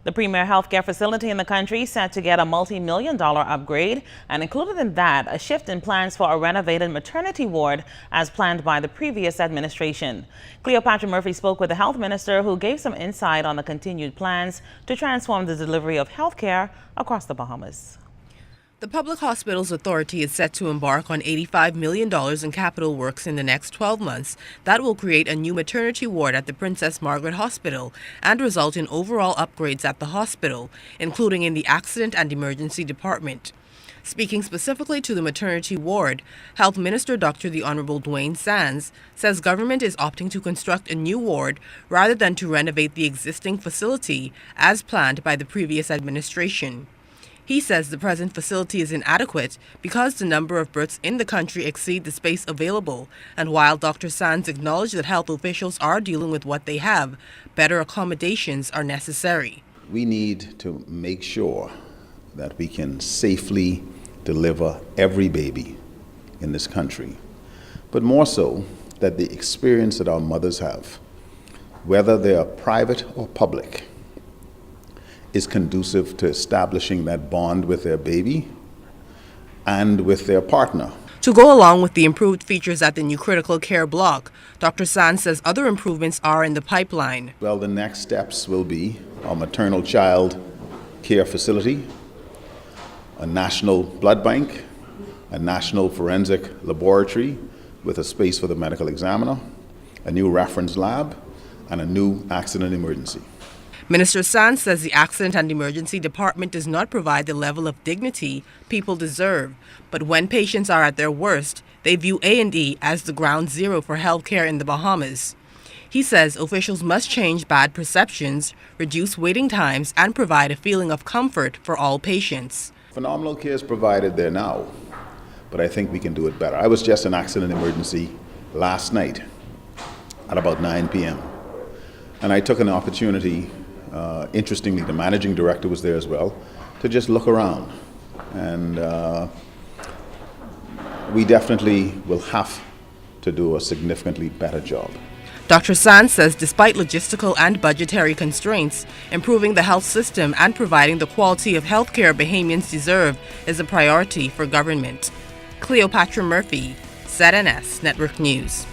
The premier healthcare facility in the country set to get a multi-million-dollar upgrade, and included in that a shift in plans for a renovated maternity ward as planned by the previous administration. Cleopatra Murphy spoke with the health minister, who gave some insight on the continued plans to transform the delivery of healthcare across the Bahamas. The Public Hospitals Authority is set to embark on $85 million in capital works in the next 12 months that will create a new maternity ward at the Princess Margaret Hospital and result in overall upgrades at the hospital, including in the Accident and Emergency Department. Speaking specifically to the maternity ward, Health Minister Dr. the Honorable Dwayne Sands says government is opting to construct a new ward rather than to renovate the existing facility as planned by the previous administration. He says the present facility is inadequate because the number of births in the country exceed the space available, and while Dr. Sands acknowledged that health officials are dealing with what they have, better accommodations are necessary. We need to make sure that we can safely deliver every baby in this country, but more so that the experience that our mothers have, whether they are private or public, is conducive to establishing that bond with their baby and with their partner. To go along with the improved features at the new critical care block, Dr. Sands says other improvements are in the pipeline. Well, the next steps will be our maternal child care facility, a national blood bank, a national forensic laboratory with a space for the medical examiner, a new reference lab, and a new accident emergency. Minister Sands says the Accident and Emergency Department does not provide the level of dignity people deserve, but when patients are at their worst, they view A&E as the ground zero for healthcare in the Bahamas. He says officials must change bad perceptions, reduce waiting times, and provide a feeling of comfort for all patients. Phenomenal care is provided there now, but I think we can do it better. I was just in accident emergency last night at about 9 p.m. and I took an opportunity, interestingly, the managing director was there as well, to just look around. And we definitely will have to do a significantly better job. Dr. Sands says despite logistical and budgetary constraints, improving the health system and providing the quality of healthcare Bahamians deserve is a priority for government. Cleopatra Murphy, ZNS Network News.